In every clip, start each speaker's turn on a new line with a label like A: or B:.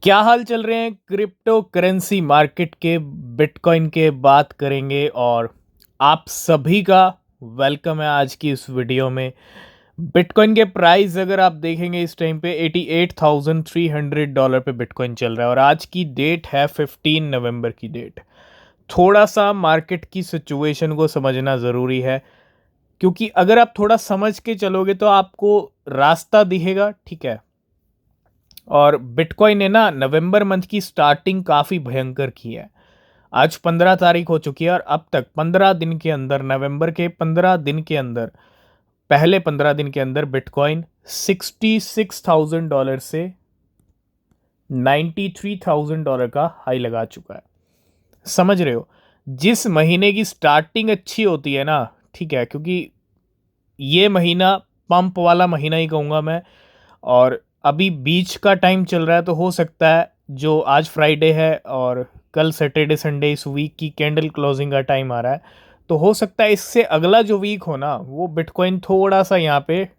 A: क्या हाल चल रहे हैं क्रिप्टो करेंसी मार्केट के। बिटकॉइन के बात करेंगे और आप सभी का वेलकम है आज की इस वीडियो में। बिटकॉइन के प्राइस अगर आप देखेंगे इस टाइम पे $88,300 पे बिटकॉइन चल रहा है और आज की डेट है 15 नवंबर की डेट। थोड़ा सा मार्केट की सिचुएशन को समझना ज़रूरी है, क्योंकि अगर आप थोड़ा समझ के चलोगे तो आपको रास्ता दिखेगा। ठीक है। और बिटकॉइन ने ना नवंबर मंथ की स्टार्टिंग काफ़ी भयंकर की है। आज 15 तारीख हो चुकी है और अब तक 15 दिन के अंदर, नवंबर के 15 दिन के अंदर, पहले 15 दिन के अंदर बिटकॉइन $66,000 से $93,000 का हाई लगा चुका है। समझ रहे हो, जिस महीने की स्टार्टिंग अच्छी होती है ना, ठीक है, क्योंकि ये महीना पंप वाला महीना ही कहूँगा मैं। और अभी बीच का टाइम चल रहा है, तो हो सकता है जो आज फ्राइडे है और कल सैटरडे संडे इस वीक की कैंडल क्लोजिंग का टाइम आ रहा है, तो हो सकता है इससे अगला जो वीक हो ना, वो बिटकॉइन थोड़ा सा यहाँ पे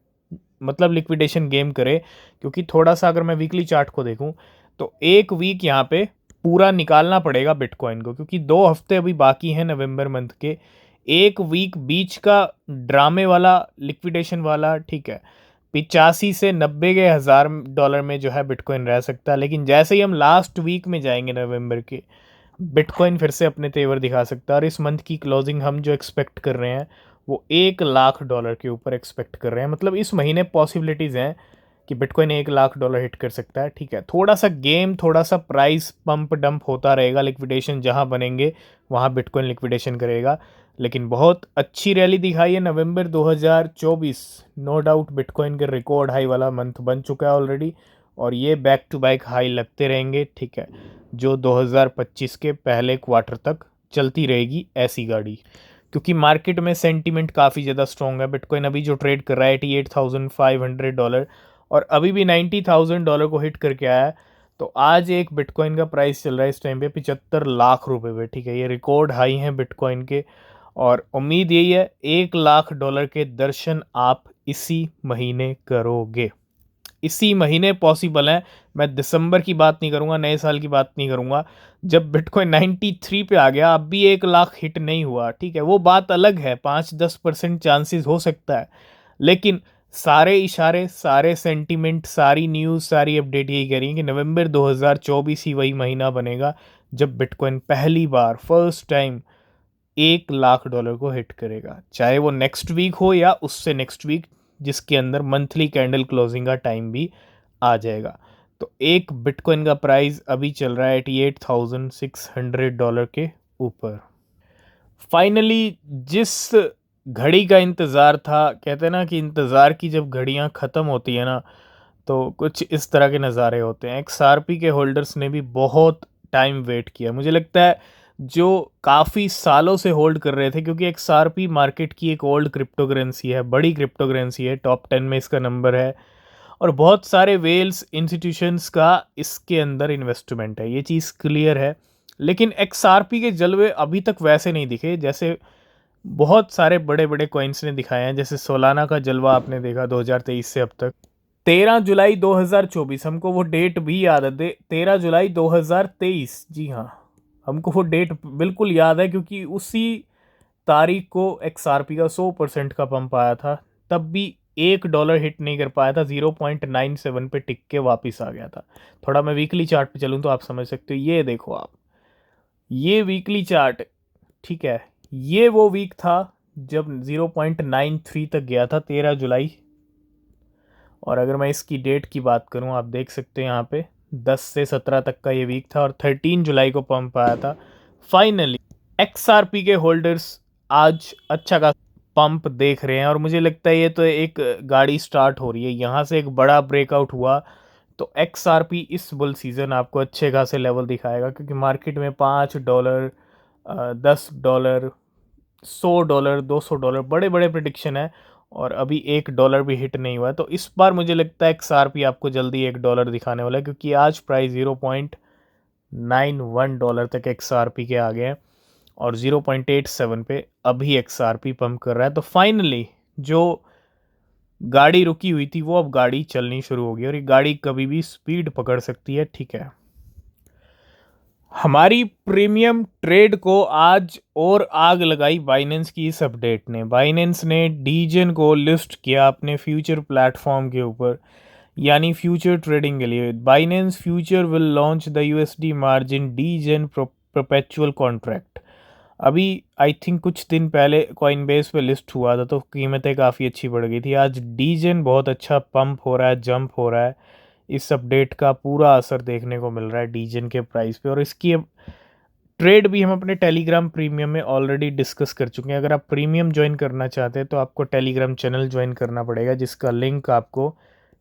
A: मतलब लिक्विडेशन गेम करे। क्योंकि थोड़ा सा अगर मैं वीकली चार्ट को देखूं तो एक वीक यहाँ पे पूरा निकालना पड़ेगा बिटकॉइन को, क्योंकि 2 हफ्ते अभी बाकी हैं नवंबर मंथ के। एक वीक बीच का ड्रामे वाला, लिक्विडेशन वाला, ठीक है, 85 से 90 के हज़ार डॉलर में जो है बिटकॉइन रह सकता है। लेकिन जैसे ही हम लास्ट वीक में जाएंगे नवंबर के, बिटकॉइन फिर से अपने तेवर दिखा सकता है। और इस मंथ की क्लोजिंग हम जो एक्सपेक्ट कर रहे हैं वो $1,00,000 के ऊपर एक्सपेक्ट कर रहे हैं। मतलब इस महीने पॉसिबिलिटीज़ हैं कि बिटकॉइन $1,00,000 हिट कर सकता है। ठीक है, थोड़ा सा गेम, थोड़ा सा प्राइस पंप डंप होता रहेगा। लिक्विडेशन जहां बनेंगे वहां बिटकॉइन लिक्विडेशन करेगा। लेकिन बहुत अच्छी रैली दिखाई है नवंबर 2024। नो डाउट बिटकॉइन के रिकॉर्ड हाई वाला मंथ बन चुका है ऑलरेडी, और ये बैक टू बैक हाई लगते रहेंगे। ठीक है, जो 2025 के पहले क्वार्टर तक चलती रहेगी ऐसी गाड़ी, क्योंकि मार्केट में सेंटीमेंट काफ़ी ज़्यादा स्ट्रॉन्ग है। बिटकॉइन अभी जो ट्रेड कर रहा है $88,500 और अभी भी $90,000 को हिट करके आया है। तो आज एक बिटकॉइन का प्राइस चल रहा है इस टाइम पे 75 लाख रुपए पे। ठीक है, ये रिकॉर्ड हाई हैं बिटकॉइन के। और उम्मीद यही है $1,00,000 के दर्शन आप इसी महीने करोगे। इसी महीने पॉसिबल है। मैं दिसंबर की बात नहीं करूंगा, नए साल की बात नहीं करूंगा। जब बिटकॉइन 93 पे आ गया, अब भी 1,00,000 हिट नहीं हुआ। ठीक है, वो बात अलग है, 5-10% चांसेस हो सकता है। लेकिन सारे इशारे, सारे सेंटीमेंट, सारी न्यूज़, सारी अपडेट यही कह रही है कि नवंबर 2024 ही वही महीना बनेगा जब बिटकॉइन पहली बार, फर्स्ट टाइम, $1,00,000 को हिट करेगा। चाहे वो नेक्स्ट वीक हो या उससे नेक्स्ट वीक, जिसके अंदर मंथली कैंडल क्लोजिंग का टाइम भी आ जाएगा। तो एक बिटकॉइन का प्राइस अभी चल रहा है $88,600 के ऊपर। फाइनली जिस घड़ी का इंतज़ार था, कहते हैं ना कि इंतज़ार की जब घड़ियां ख़त्म होती है ना, तो कुछ इस तरह के नज़ारे होते हैं। XRP के होल्डर्स ने भी बहुत टाइम वेट किया, मुझे लगता है, जो काफ़ी सालों से होल्ड कर रहे थे, क्योंकि XRP मार्केट की एक ओल्ड क्रिप्टो करेंसी है, बड़ी क्रिप्टो करेंसी है, टॉप 10 में इसका नंबर है। और बहुत सारे वेल्स इंस्टीट्यूशंस का इसके अंदर इन्वेस्टमेंट है, ये चीज़ क्लियर है। लेकिन XRP के जलवे अभी तक वैसे नहीं दिखे जैसे बहुत सारे बड़े बड़े कॉइन्स ने दिखाए हैं। जैसे सोलाना का जलवा आपने देखा 2023 से अब तक। 13 जुलाई 2024, हमको वो डेट भी याद है, 13 जुलाई 2023, जी हाँ, हमको वो डेट बिल्कुल याद है, क्योंकि उसी तारीख को XRP का 100% का पंप आया था। तब भी $1 हिट नहीं कर पाया था, 0.97 पे टिक के वापस आ गया था। थोड़ा मैं वीकली चार्ट पे चलूँ तो आप समझ सकते हो। ये देखो आप, ये वीकली चार्ट, ठीक है, ये वो वीक था जब 0.93 तक गया था, 13 जुलाई। और अगर मैं इसकी डेट की बात करूं, आप देख सकते हैं यहाँ पे 10 से 17 तक का ये वीक था और 13 जुलाई को पंप आया था। फाइनली XRP के होल्डर्स आज अच्छा का पंप देख रहे हैं, और मुझे लगता है ये तो एक गाड़ी स्टार्ट हो रही है। यहाँ से एक बड़ा ब्रेकआउट हुआ तो XRP इस बुल सीज़न आपको अच्छे खासे लेवल दिखाएगा, क्योंकि मार्केट में $5, $10, $100, $200 बड़े बड़े प्रिडिक्शन है, और अभी $1 भी हिट नहीं हुआ है। तो इस बार मुझे लगता है XRP आपको जल्दी $1 दिखाने वाला है, क्योंकि आज प्राइस $0.91 तक XRP के आ गए हैं और 0.87 पे अभी XRP पंप कर रहा है। तो फाइनली जो गाड़ी रुकी हुई थी वो अब गाड़ी चलनी शुरू होगी, और ये गाड़ी कभी भी स्पीड पकड़ सकती है। ठीक है, हमारी प्रीमियम ट्रेड को आज और आग लगाई बाइनेंस की इस अपडेट ने। बाइनेंस ने डीजेन को लिस्ट किया अपने फ्यूचर प्लेटफॉर्म के ऊपर, यानी फ्यूचर ट्रेडिंग के लिए। Binance future will launch the USD margin degen perpetual contract. अभी आई थिंक कुछ दिन पहले कॉइनबेस पे लिस्ट हुआ था तो कीमतें काफ़ी अच्छी बढ़ गई थी। आज डीजेन बहुत अच्छा पंप हो रहा है, जंप हो रहा है। इस अपडेट का पूरा असर देखने को मिल रहा है डीजेन के प्राइस पे, और इसकी ट्रेड भी हम अपने टेलीग्राम प्रीमियम में ऑलरेडी डिस्कस कर चुके हैं। अगर आप प्रीमियम ज्वाइन करना चाहते हैं तो आपको टेलीग्राम चैनल ज्वाइन करना पड़ेगा, जिसका लिंक आपको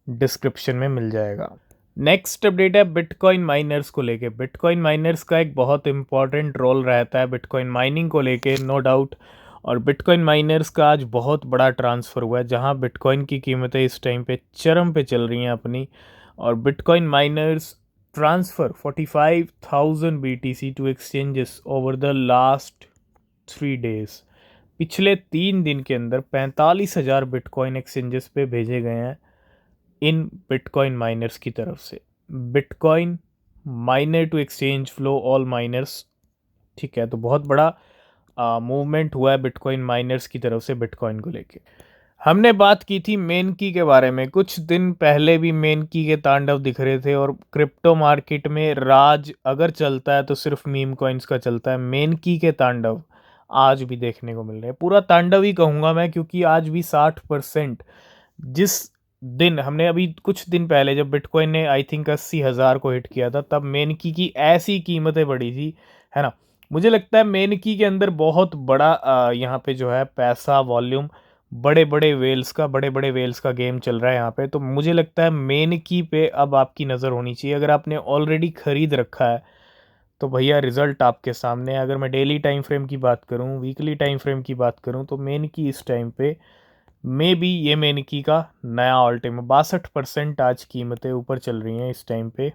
A: डिस्क्रिप्शन में मिल जाएगा। नेक्स्ट अपडेट है बिटकॉइन माइनर्स को लेके। बिटकॉइन माइनर्स का एक बहुत इंपॉर्टेंट रोल रहता है बिटकॉइन माइनिंग को लेके, नो डाउट। और बिटकॉइन माइनर्स का आज बहुत बड़ा ट्रांसफ़र हुआ है, जहां बिटकॉइन की कीमतें इस टाइम पे चरम पे चल रही हैं अपनी। और bitcoin miners transfer 45,000 BTC to exchanges over the last 3 days। पिछले 3 दिन के अंदर 45,000 बिटकॉइन एक्सचेंजेस पे भेजे गए हैं इन बिटकॉइन माइनर्स की तरफ से। Bitcoin miner to exchange flow all miners, ठीक है। तो बहुत बड़ा मूवमेंट हुआ है बिटकॉइन माइनर्स की तरफ से बिटकॉइन को लेके। हमने बात की थी मेन की के बारे में, कुछ दिन पहले भी मेन की के तांडव दिख रहे थे। और क्रिप्टो मार्केट में राज अगर चलता है तो सिर्फ मीम कॉइन्स का चलता है। मेन की के तांडव आज भी देखने को मिल रहे हैं, पूरा तांडव ही कहूँगा मैं, क्योंकि आज भी 60%, जिस दिन हमने अभी कुछ दिन पहले जब बिटकॉइन ने आई थिंक 80,000 को हिट किया था, तब मेन की ऐसी कीमतें बढ़ी थी, है ना। मुझे लगता है मेन की के अंदर बहुत बड़ा यहाँ पे जो है पैसा वॉल्यूम, बड़े बड़े वेल्स का गेम चल रहा है यहाँ पे। तो मुझे लगता है मेन की पे अब आपकी नज़र होनी चाहिए। अगर आपने ऑलरेडी ख़रीद रखा है तो भैया रिज़ल्ट आपके सामने है। अगर मैं डेली टाइम फ्रेम की बात करूँ, वीकली टाइम फ्रेम की बात करूँ, तो मेन की इस टाइम पे मे बी ये मेन की का नया ऑल टाइम 62% आज कीमतें ऊपर चल रही हैं इस टाइम पे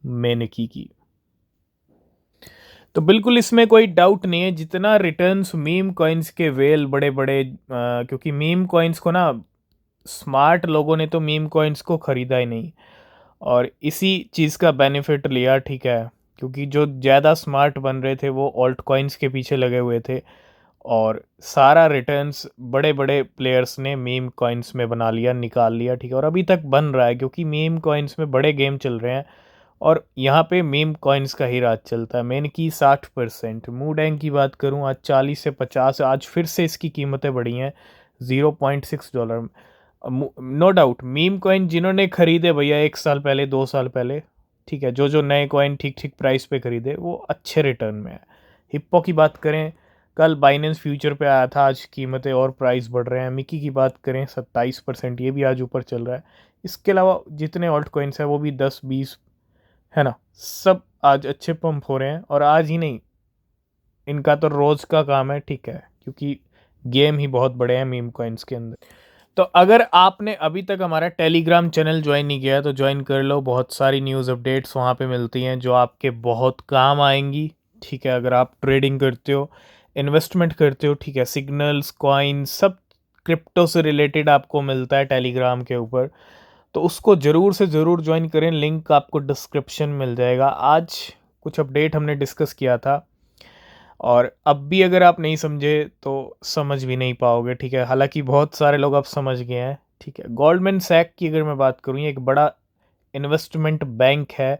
A: मेन की। तो बिल्कुल इसमें कोई डाउट नहीं है, जितना रिटर्न्स मीम कॉइन्स के वेल बड़े बड़े, क्योंकि मीम कॉइन्स को ना स्मार्ट लोगों ने तो मीम कॉइन्स को ख़रीदा ही नहीं, और इसी चीज़ का बेनिफिट लिया, ठीक है। क्योंकि जो ज़्यादा स्मार्ट बन रहे थे वो ऑल्ट कॉइन्स के पीछे लगे हुए थे, और सारा रिटर्न्स बड़े बड़े प्लेयर्स ने मीम कॉइन्स में बना लिया, निकाल लिया, ठीक है। और अभी तक बन रहा है क्योंकि मीम कॉइन्स में बड़े गेम चल रहे हैं, और यहाँ पे मीम कॉइन्स का ही राज चलता है। मेन की 60%, मूडैंग की बात करूँ आज 40 से 50, आज फिर से इसकी कीमतें बढ़ी हैं $0.6। नो डाउट मीम कॉइन जिन्होंने खरीदे भैया 1 साल पहले, 2 साल पहले, ठीक है, जो जो नए कॉइन ठीक ठीक प्राइस पे खरीदे वो अच्छे रिटर्न में है। हिप्पो की बात करें, कल बाइनेंस फ्यूचर पे आया था, आज कीमतें और प्राइस बढ़ रहे हैं। मिकी की बात करें 27%, ये भी आज ऊपर चल रहा है। इसके अलावा जितने ऑल्ट कॉइन्स हैं वो भी 10-20, है ना, सब आज अच्छे पंप हो रहे हैं। और आज ही नहीं, इनका तो रोज़ का काम है, ठीक है, क्योंकि गेम ही बहुत बड़े हैं मीम कॉइन्स के अंदर। तो अगर आपने अभी तक हमारा टेलीग्राम चैनल ज्वाइन नहीं किया है तो ज्वाइन कर लो। बहुत सारी न्यूज़ अपडेट्स वहाँ पे मिलती हैं जो आपके बहुत काम आएंगी, ठीक है। अगर आप ट्रेडिंग करते हो, इन्वेस्टमेंट करते हो, ठीक है, सिग्नल्स, कॉइन, सब क्रिप्टो से रिलेटेड आपको मिलता है टेलीग्राम के ऊपर। तो उसको ज़रूर से ज़रूर ज्वाइन करें, लिंक आपको डिस्क्रिप्शन मिल जाएगा। आज कुछ अपडेट हमने डिस्कस किया था, और अब भी अगर आप नहीं समझे तो समझ भी नहीं पाओगे, ठीक है। हालांकि बहुत सारे लोग अब समझ गए हैं, ठीक है। गोल्डमैन सैक की अगर मैं बात करूँ, ये एक बड़ा इन्वेस्टमेंट बैंक है,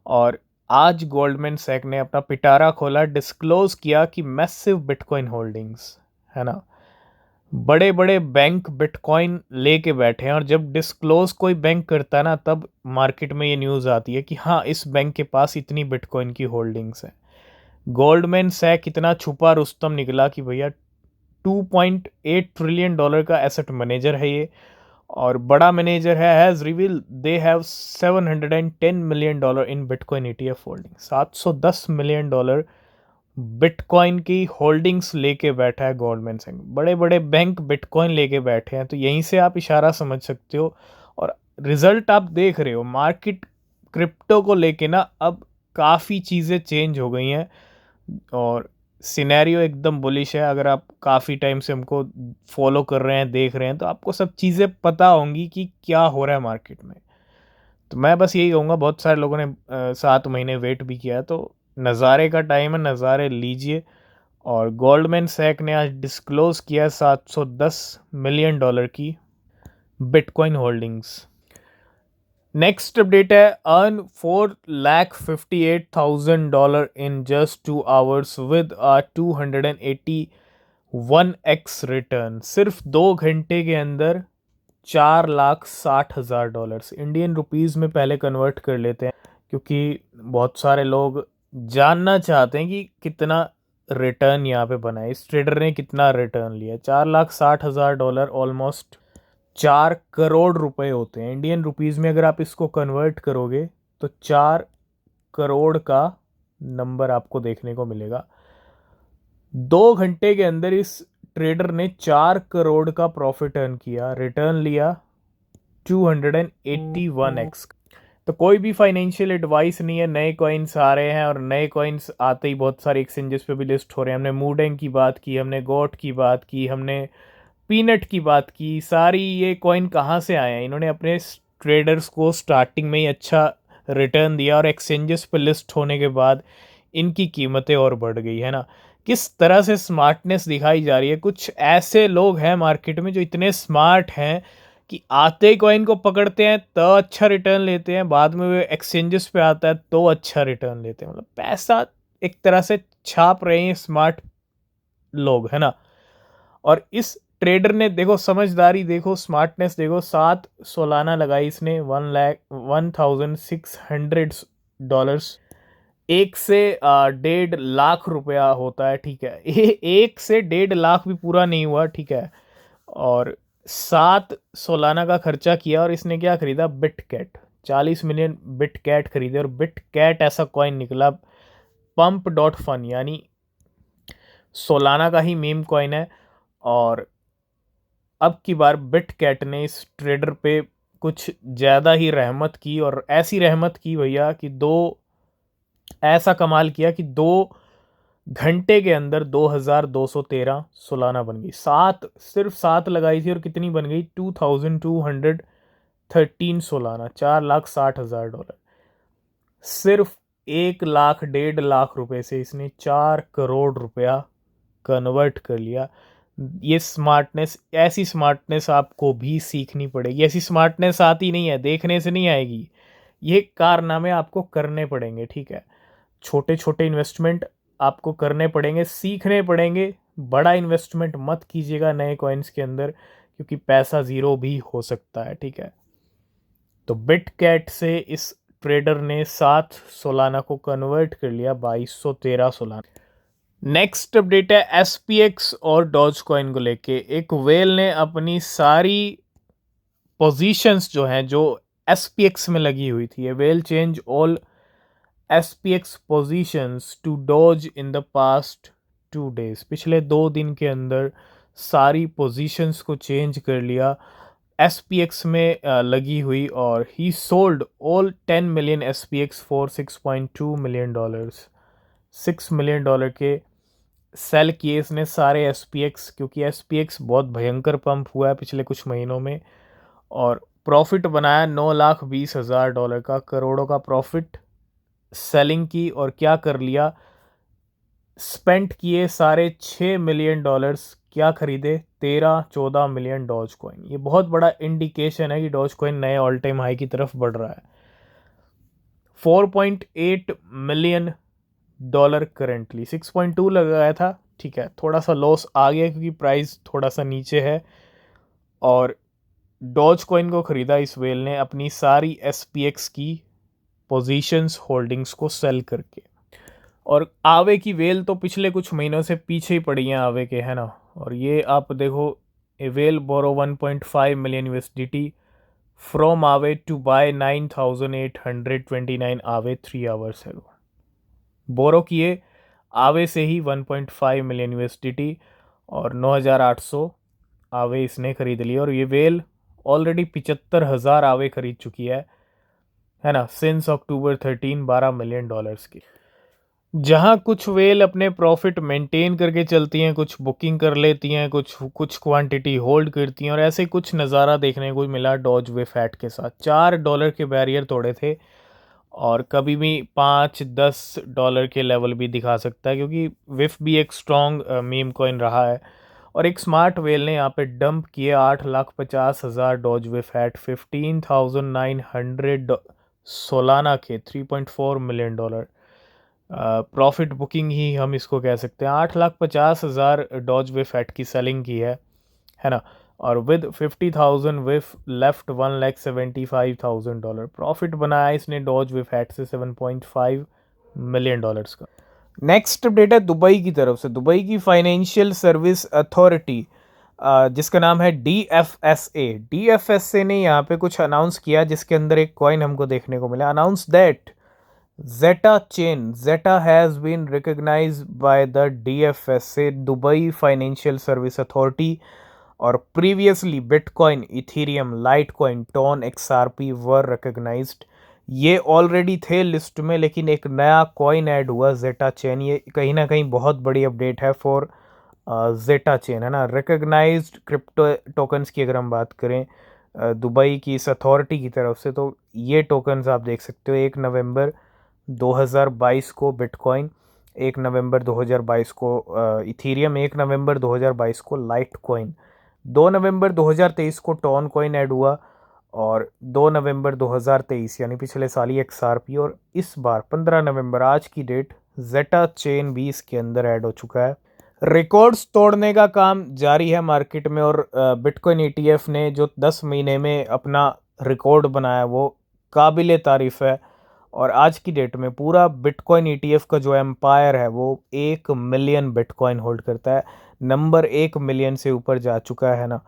A: और आज गोल्डमैन सैक ने अपना पिटारा खोला, डिस्क्लोज किया कि मैसिव बिटकॉइन होल्डिंग्स, है ना। बड़े बड़े बैंक बिटकॉइन लेके बैठे हैं, और जब डिस्क्लोज कोई बैंक करता है ना, तब मार्केट में ये न्यूज़ आती है कि हाँ इस बैंक के पास इतनी बिटकॉइन की होल्डिंग्स है। गोल्डमैन सैक इतना छुपा रुस्तम निकला कि भैया $2.8 ट्रिलियन का एसेट मैनेजर है ये, और बड़ा मैनेजर है। Has reveal they have $710 million in bitcoin ETF holding. $710 million bitcoin की होल्डिंग्स लेके बैठा है गोल्डमैन सैक। बड़े बड़े बैंक बिटकॉइन लेके बैठे हैं, तो यहीं से आप इशारा समझ सकते हो। और रिजल्ट आप देख रहे हो, मार्केट क्रिप्टो को लेके ना अब काफ़ी चीज़ें चेंज हो गई हैं, और सिनेरियो एकदम बुलिश है। अगर आप काफ़ी टाइम से हमको फॉलो कर रहे हैं, देख रहे हैं, तो आपको सब चीज़ें पता होंगी कि क्या हो रहा है मार्केट में। तो मैं बस यही कहूँगा, बहुत सारे लोगों ने 7 महीने वेट भी किया है, तो नज़ारे का टाइम है, नज़ारे लीजिए। और गोल्डमैन सैक ने आज डिस्क्लोज किया 710 मिलियन डॉलर की बिटकॉइन होल्डिंग्स। नेक्स्ट अपडेट है, earn $4,58,000 in just 2 hours with a 281x return. सिर्फ 2 घंटे के अंदर $4,60,000। इंडियन रुपीज़ में पहले कन्वर्ट कर लेते हैं, क्योंकि बहुत सारे लोग जानना चाहते हैं कि कितना रिटर्न यहाँ पे बना है, इस ट्रेडर ने कितना रिटर्न लिया। $4,60,000 ऑलमोस्ट 4 करोड़ रुपए होते हैं। इंडियन रुपीज़ में अगर आप इसको कन्वर्ट करोगे तो 4 करोड़ का नंबर आपको देखने को मिलेगा। 2 घंटे के अंदर इस ट्रेडर ने 4 करोड़ का प्रॉफिट अर्न किया, रिटर्न लिया 281x। तो कोई भी फाइनेंशियल एडवाइस नहीं है। नए कॉइन्स आ रहे हैं और नए कॉइन्स आते ही बहुत सारे एक्सचेंजेस पे भी लिस्ट हो रहे हैं। हमने मूडेंग की बात की, हमने गोट की बात की, हमने पीनट की बात की। सारी ये कॉइन कहाँ से आए हैं? इन्होंने अपने ट्रेडर्स को स्टार्टिंग में ही अच्छा रिटर्न दिया और एक्सचेंजेस पर लिस्ट होने के बाद इनकी कीमतें और बढ़ गई, है ना। किस तरह से स्मार्टनेस दिखाई जा रही है। कुछ ऐसे लोग हैं मार्केट में जो इतने स्मार्ट हैं कि आते ही कॉइन को पकड़ते हैं तो अच्छा रिटर्न लेते हैं, बाद में वो एक्सचेंजेस पे आता है तो अच्छा रिटर्न लेते हैं। मतलब पैसा एक तरह से छाप रहे हैं स्मार्ट लोग, है ना। और इस ट्रेडर ने देखो समझदारी, देखो स्मार्टनेस, देखो 7 सोलाना लगाई इसने, 1,0600 डॉलर्स। 1 से 1.5 लाख रुपया होता है, ठीक है। 1 से 1.5 लाख भी पूरा नहीं हुआ, ठीक है। और 7 सोलाना का खर्चा किया और इसने क्या खरीदा? बिटकैट। 40 मिलियन बिटकैट खरीदे। और बिटकैट ऐसा कॉइन निकला, pump.fun, यानी सोलाना का ही मीम कॉइन है। और अब की बार बिटकैट ने इस ट्रेडर पे कुछ ज़्यादा ही रहमत की, और ऐसी रहमत की भैया कि ऐसा कमाल किया कि 2 घंटे के अंदर 2,213 सोलाना बन गई। सिर्फ 7 लगाई थी और कितनी बन गई? 2,213 सोलाना, $4,60,000। सिर्फ 1 लाख 1.5 लाख रुपए से इसने 4 करोड़ रुपया कन्वर्ट कर लिया। ये स्मार्टनेस, ऐसी स्मार्टनेस आपको भी सीखनी पड़ेगी। ऐसी स्मार्टनेस आती नहीं है, देखने से नहीं आएगी, ये कारनामे आपको करने पड़ेंगे, ठीक है। छोटे छोटे इन्वेस्टमेंट आपको करने पड़ेंगे, सीखने पड़ेंगे। बड़ा इन्वेस्टमेंट मत कीजिएगा नए कॉइन्स के अंदर, क्योंकि पैसा ज़ीरो भी हो सकता है, ठीक है। तो बिटकैट से इस ट्रेडर ने 7 सोलाना को कन्वर्ट कर लिया 2,213 सोलाना। नेक्स्ट अपडेट है SPX और डॉज कॉइन को लेके। एक वेल ने अपनी सारी पोजीशंस जो हैं, जो SPX में लगी हुई थी, ये whale change all SPX positions to doge in the past 2 days। पिछले 2 दिन के अंदर सारी पोजीशंस को चेंज कर लिया SPX में लगी हुई। और ही sold all 10 million SPX for $6.2 million. $6 million के सेल किए इसने सारे SPX, क्योंकि SPX बहुत भयंकर पंप हुआ है पिछले कुछ महीनों में। और प्रॉफिट बनाया $9,20,000 का, करोड़ों का प्रॉफिट सेलिंग की। और क्या कर लिया? स्पेंट किए सारे $6 मिलियन। क्या खरीदे? 13-14 मिलियन डॉज कॉइन। ये बहुत बड़ा इंडिकेशन है कि डॉज कॉइन नए ऑल टाइम हाई की तरफ बढ़ रहा है। $4.8 मिलियन करेंटली, 6.2 लगाया था, ठीक है। थोड़ा सा लॉस आ गया क्योंकि प्राइस थोड़ा सा नीचे है। और डॉज कॉइन को ख़रीदा इस वेल ने अपनी सारी SPX की पोजीशंस होल्डिंग्स को सेल करके। और आवे की वेल तो पिछले कुछ महीनों से पीछे ही पड़ी है आवे के, है ना। और ये आप देखो, a whale borrow 1.5 million USDT from Aave to buy 9,829 Aave 3 hours है। बोरो किए आवे से ही 1.5 मिलियन USDT और 9,800 आवे इसने खरीद लिए। और ये वेल ऑलरेडी 75,000 आवे खरीद चुकी है ना, सिंस October 13, $12 मिलियन की। जहाँ कुछ वेल अपने प्रॉफिट मेंटेन करके चलती हैं, कुछ बुकिंग कर लेती हैं, कुछ क्वांटिटी होल्ड करती हैं। और ऐसे कुछ नज़ारा देखने को मिला डॉज वे फैट के साथ। $4 के बैरियर तोड़े थे और कभी भी $5-10 के लेवल भी दिखा सकता है, क्योंकि विफ भी एक स्ट्रॉन्ग मीम कॉइन रहा है। और एक स्मार्ट वेल ने यहाँ पे डंप किए 8,50,000 डॉज विफ एट 15,900 सोलाना के $3.4 मिलियन। प्रॉफिट बुकिंग ही हम इसको कह सकते हैं। 8,50,000 डॉज विफ एट की सेलिंग की है ना। और विद 50,000 विफ लेफ्ट $1,75,000 प्रॉफिट बनाया इसने डॉज विफ एट से $7.5 मिलियन का। नेक्स्ट अपडेट है दुबई की तरफ से। दुबई की फाइनेंशियल सर्विस अथॉरिटी जिसका नाम है DFSA ने यहाँ पे कुछ अनाउंस किया, जिसके अंदर एक कॉइन हमको देखने को मिला। Announce that Zeta chain Zeta has been recognized by the DFSA Dubai Financial Service Authority और previously Bitcoin, Ethereum, Litecoin, Ton, XRP were recognized। ये ऑलरेडी थे लिस्ट में, लेकिन एक नया कॉइन ऐड हुआ Zeta chain। ये कहीं ना कहीं बहुत बड़ी अपडेट है फॉर Zeta chain, है ना। रिकग्नाइज्ड क्रिप्टो टोकन्स की अगर हम बात करें दुबई की इस अथॉरिटी की तरफ से, तो ये टोकन्स आप देख सकते हो। 1 नवंबर 2022 को बिटकॉइन, 1 नवंबर 2022 को इथीरियम, 1 नवंबर 2022 को लाइट कॉइन, 2 नवंबर 2023 को टॉन कॉइन ऐड हुआ और 2 नवंबर 2023 यानी पिछले साल ही XRP, और इस बार 15 नवंबर आज की डेट जेटा चेन भी इसके अंदर ऐड हो चुका है। रिकॉर्ड्स तोड़ने का काम जारी है मार्केट में, और बिटकॉइन ETF ने जो 10 महीने में अपना रिकॉर्ड बनाया वो काबिल तारीफ़ है। और आज की डेट में पूरा बिटकॉइन ETF का जो एम्पायर है वो 1 मिलियन बिटकॉइन होल्ड करता है। नंबर 1 मिलियन से ऊपर जा चुका है ना।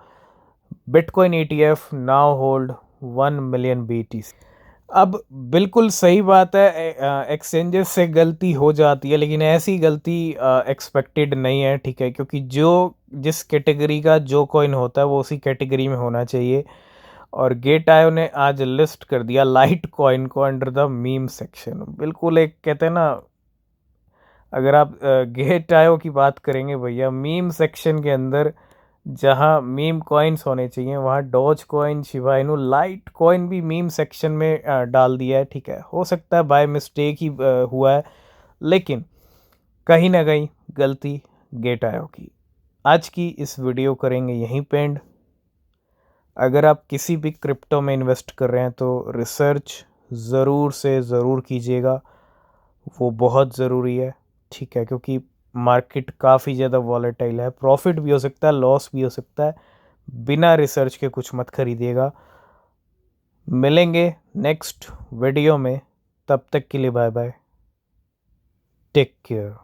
A: Bitcoin ETF now hold 1 million BTC। अब बिल्कुल सही बात है, एक्सचेंजेस से गलती हो जाती है, लेकिन ऐसी गलती एक्सपेक्टेड नहीं है, ठीक है। क्योंकि जो जिस कैटेगरी का जो कॉइन होता है वो उसी कैटेगरी में होना चाहिए। और गेट आयो ने आज लिस्ट कर दिया लाइट कॉइन को अंडर द मीम सेक्शन। बिल्कुल एक कहते हैं ना, अगर आप गेट आयो की बात करेंगे भैया, मीम सेक्शन के अंदर जहां मीम कॉइन्स होने चाहिए वहां Dogecoin, Shiba Inu, Litecoin meme मीम सेक्शन में डाल दिया है, ठीक है। हो सकता है बाय मिस्टेक ही हुआ है, लेकिन कहीं ना कहीं गलती गेट आयो की। आज की इस वीडियो करेंगे यहीं पे एंड। अगर आप किसी भी क्रिप्टो में इन्वेस्ट कर रहे हैं तो रिसर्च ज़रूर से ज़रूर कीजिएगा, वो बहुत ज़रूरी है, ठीक है। क्योंकि मार्केट काफ़ी ज़्यादा वॉलेटाइल है, प्रॉफिट भी हो सकता है, लॉस भी हो सकता है। बिना रिसर्च के कुछ मत खरीदिएगा। मिलेंगे नेक्स्ट वीडियो में, तब तक के लिए बाय बाय, टेक केयर।